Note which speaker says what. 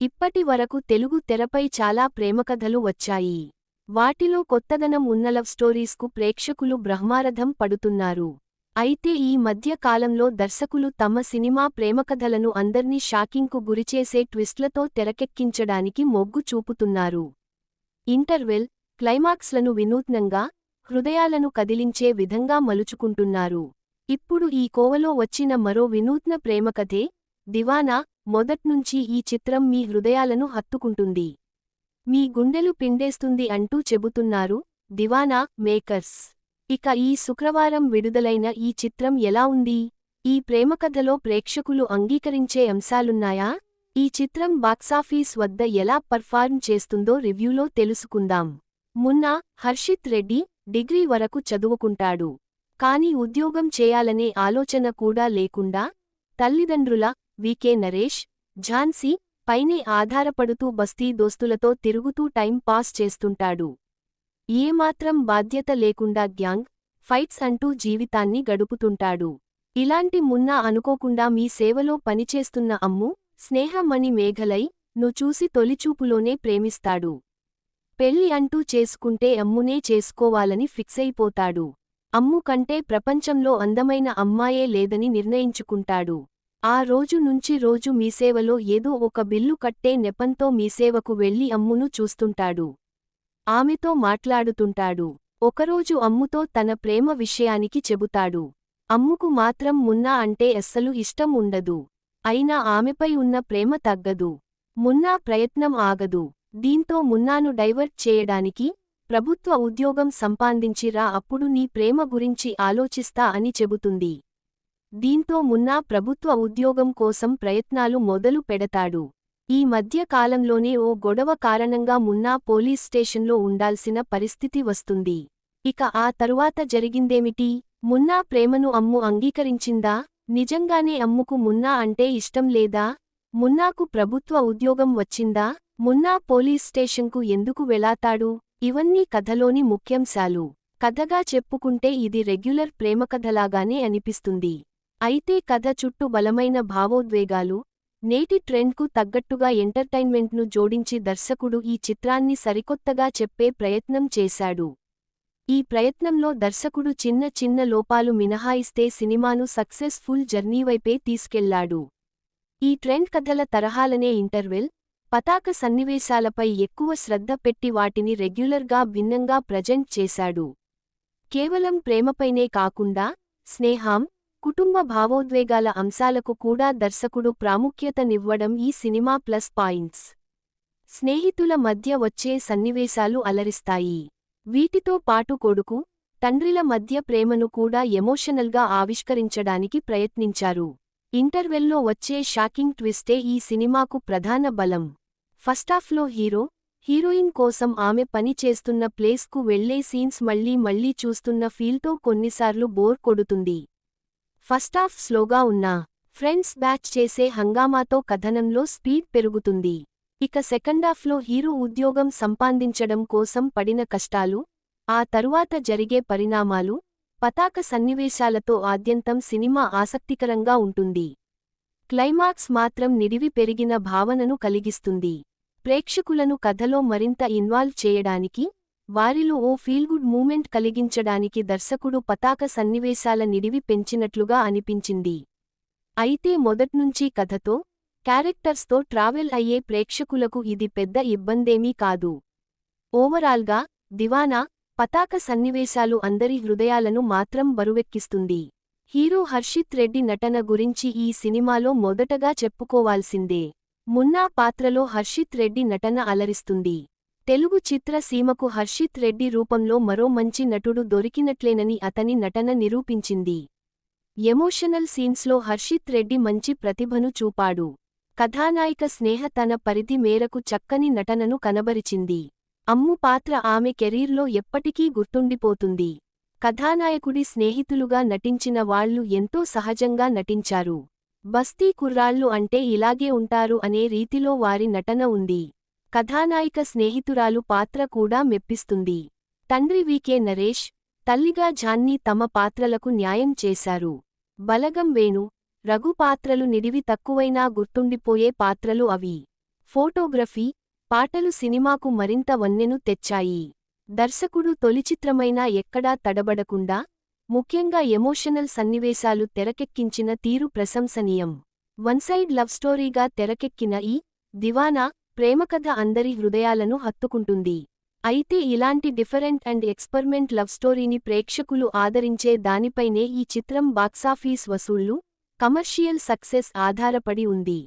Speaker 1: ఇప్పటి వరకు తెలుగు తెరపై చాలా ప్రేమకథలు వచ్చాయి. వాటిలో కొత్తదనం ఉన్న లవ్ స్టోరీస్కు ప్రేక్షకులు బ్రహ్మారథం పడుతున్నారు. అయితే ఈ మధ్య కాలంలో దర్శకులు తమ సినిమా ప్రేమకథలను అందర్నీ షాకింగ్కు గురిచేసే ట్విస్ట్లతో తెరకెక్కించడానికి మొగ్గు చూపుతున్నారు. ఇంటర్వెల్, క్లైమాక్స్లను వినూత్నంగా, హృదయాలను కదిలించే విధంగా మలుచుకుంటున్నారు. ఇప్పుడు ఈ కోవలో వచ్చిన మరో వినూత్న ప్రేమకథే దివానా. మొదట్నుంచీ ఈ చిత్రం మీ హృదయాలను హత్తుకుంటుంది, మీ గుండెలు పిండేస్తుంది అంటూ చెబుతున్నారు దివానా మేకర్స్. ఇక ఈ శుక్రవారం విడుదలైన ఈ చిత్రం ఎలా ఉంది? ఈ ప్రేమకథలో ప్రేక్షకులు అంగీకరించే అంశాలున్నాయా? ఈ చిత్రం బాక్సాఫీస్ వద్ద ఎలా పర్ఫార్మ్ చేస్తుందో రివ్యూలో తెలుసుకుందాం. మున్నా హర్షిత్ రెడ్డి డిగ్రీ వరకు చదువుకుంటాడు. కానీ ఉద్యోగం చేయాలనే ఆలోచన కూడా లేకుండా తల్లిదండ్రుల వికే నరేష్, ఝాన్సీ పైనే ఆధారపడుతూ బస్తీ దోస్తులతో తిరుగుతూ టైం పాస్ చేస్తుంటాడు. ఏమాత్రం బాధ్యత లేకుండా గ్యాంగ్, ఫైట్స్ అంటూ జీవితాన్ని గడుపుతుంటాడు. ఇలాంటి మున్నా అనుకోకుండా మీ సేవలో పనిచేస్తున్న అమ్ము, స్నేహమణి మేఘలై ను చూసి తొలిచూపులోనే ప్రేమిస్తాడు. పెళ్లి అంటూ చేసుకుంటే అమ్మునే చేసుకోవాలని ఫిక్సైపోతాడు. అమ్ము కంటే ప్రపంచంలో అందమైన అమ్మాయే లేదని నిర్ణయించుకుంటాడు. ఆ రోజు నుంచి రోజు మీసేవలో ఏదో ఒక బిల్లు కట్టే నెపంతో మీసేవకు వెళ్లి అమ్మును చూస్తుంటాడు. ఆమెతో మాట్లాడుతుంటాడు. ఒకరోజు అమ్ముతో తన ప్రేమ విషయానికి చెబుతాడు. అమ్ముకు మాత్రం మున్నా అంటే అస్సలు ఇష్టం ఉండదు. అయినా ఆమెపై ఉన్న ప్రేమ తగ్గదు. మున్నా ప్రయత్నం ఆగదు. దీంతో మున్నాను డైవర్ట్ చేయడానికి ప్రభుత్వ ఉద్యోగం సంపాదించిరా, అప్పుడు నీ ప్రేమ గురించి ఆలోచిస్తా అని చెబుతుంది. దీంతో మున్నా ప్రభుత్వ ఉద్యోగం కోసం ప్రయత్నాలు మొదలు పెడతాడు. ఈ మధ్య కాలంలోనే ఓ గొడవ కారణంగా మున్నా పోలీస్ స్టేషన్లో ఉండాల్సిన పరిస్థితి వస్తుంది. ఇక ఆ తరువాత జరిగిందేమిటి? మున్నా ప్రేమను అమ్ము అంగీకరించిందా? నిజంగానే అమ్ముకు మున్నా అంటే ఇష్టం లేదా? మున్నాకు ప్రభుత్వ ఉద్యోగం వచ్చిందా? మున్నా పోలీస్ స్టేషన్కు ఎందుకు వెళతాడు? ఇవన్నీ కథలోని ముఖ్యాంశాలు. కథగా చెప్పుకుంటే ఇది రెగ్యులర్ ప్రేమకథలాగానే అనిపిస్తుంది. అయితే కథ చుట్టూ బలమైన భావోద్వేగాలు, నేటి ట్రెండ్కు తగ్గట్టుగా ఎంటర్టైన్మెంట్ను జోడించి దర్శకుడు ఈ చిత్రాన్ని సరికొత్తగా చెప్పే ప్రయత్నం చేశాడు. ఈ ప్రయత్నంలో దర్శకుడు చిన్న చిన్న లోపాలు మినహాయిస్తే సినిమాను సక్సెస్ ఫుల్ జర్నీవైపే తీసుకెళ్లాడు. ఈ ట్రెండ్ కథల తరహాలనే ఇంటర్వెల్, పతాక సన్నివేశాలపై ఎక్కువ శ్రద్ధ పెట్టి వాటిని రెగ్యులర్గా భిన్నంగా ప్రజెంట్ చేశాడు. కేవలం ప్రేమపైనే కాకుండా స్నేహం, కుటుంబ భావోద్వేగాల అంశాలకు కూడా దర్శకుడు ప్రాముఖ్యతనివ్వడం ఈ సినిమా ప్లస్ పాయింట్స్. స్నేహితుల మధ్య వచ్చే సన్నివేశాలు అలరిస్తాయి. వీటితో పాటు కొడుకు, తండ్రిల మధ్య ప్రేమను కూడా ఎమోషనల్గా ఆవిష్కరించడానికి ప్రయత్నించారు. ఇంటర్వెల్లో వచ్చే షాకింగ్ ట్విస్టే ఈ సినిమాకు ప్రధాన బలం. ఫస్టాఫ్లో హీరో, హీరోయిన్ కోసం ఆమె పని చేస్తున్న ప్లేస్కు వెళ్లే సీన్స్ మళ్లీ మళ్లీ చూస్తున్న ఫీల్తో కొన్నిసార్లు బోర్ కొడుతుంది. ఫస్టాఫ్ స్లోగా ఉన్నా, ఫ్రెండ్స్ బ్యాచ్ చేసే హంగామాతో కథనంలో స్పీడ్ పెరుగుతుంది. ఇక సెకండాఫ్లో హీరో ఉద్యోగం సంపాదించడం కోసం పడిన కష్టాలు, ఆ తరువాత జరిగే పరిణామాలు, పతాక సన్నివేశాలతో ఆద్యంతం సినిమా ఆసక్తికరంగా ఉంటుంది. క్లైమాక్స్ మాత్రం నిడివి పెరిగిన భావనను కలిగిస్తుంది. ప్రేక్షకులను కథలో మరింత ఇన్వాల్వ్ చేయడానికి, వారిలో ఓ ఫీల్గుడ్ మూమెంట్ కలిగించడానికి దర్శకుడు పతాక సన్నివేశాల నిడివి పెంచినట్లుగా అనిపించింది. అయితే మొదట్నుంచీ కథతో, క్యారెక్టర్స్తో ట్రావెల్ అయ్యే ప్రేక్షకులకు ఇది పెద్ద ఇబ్బందేమీ కాదు. ఓవరాల్గా దివానా, పతాక సన్నివేశాలు అందరి హృదయాలను మాత్రం బరువెక్కిస్తుంది. హీరో హర్షిత్ రెడ్డి నటన గురించి ఈ సినిమాలో మొదటగా చెప్పుకోవాల్సిందే. మున్నా పాత్రలో హర్షిత్ రెడ్డి నటన అలరిస్తుంది. తెలుగు చిత్ర సీమకు హర్షిత్ రెడ్డి రూపంలో మరో మంచి నటుడు దొరికినట్లేనని అతని నటన నిరూపించింది. ఎమోషనల్ సీన్స్లో హర్షిత్ రెడ్డి మంచి ప్రతిభను చూపాడు. కథానాయిక స్నేహ తన పరిధి మేరకు చక్కని నటనను కనబరిచింది. అమ్ము పాత్ర ఆమె కెరీర్లో ఎప్పటికీ గుర్తుండిపోతుంది. కథానాయకుడి స్నేహితులుగా నటించిన వాళ్లు ఎంతో సహజంగా నటించారు. బస్తీ కుర్రాళ్ళు అంటే ఇలాగే ఉంటారు అనే రీతిలో వారి నటన ఉంది. కథానాయిక స్నేహితురాలు పాత్ర కూడా మెప్పిస్తుంది. తండ్రి వికే నరేష్, తల్లిగా ఝాన్సీ తమ పాత్రలకు న్యాయం చేశారు. బలగం వేణు, రఘు పాత్రలు నిడివి తక్కువైనా గుర్తుండిపోయే పాత్రలు అవి. ఫోటోగ్రఫీ, పాటలు సినిమాకు మరింత వన్నెను తెచ్చాయి. దర్శకుడు తొలిచిత్రమైనా ఎక్కడా తడబడకుండా, ముఖ్యంగా ఎమోషనల్ సన్నివేశాలు తెరకెక్కించిన తీరు ప్రశంసనీయం. వన్-సైడ్ లవ్ స్టోరీగా తెరకెక్కిన ఈ దివానా ప్రేమకథ అందరి హృదయాలను హత్తుకుంటుంది. అయితే ఇలాంటి డిఫరెంట్ అండ్ ఎక్స్పెరిమెంట్ లవ్ స్టోరీని ప్రేక్షకులు ఆదరించే దానిపైనే ఈ చిత్రం బాక్సాఫీస్ వసూళ్లు, కమర్షియల్ సక్సెస్ ఆధారపడి ఉంది.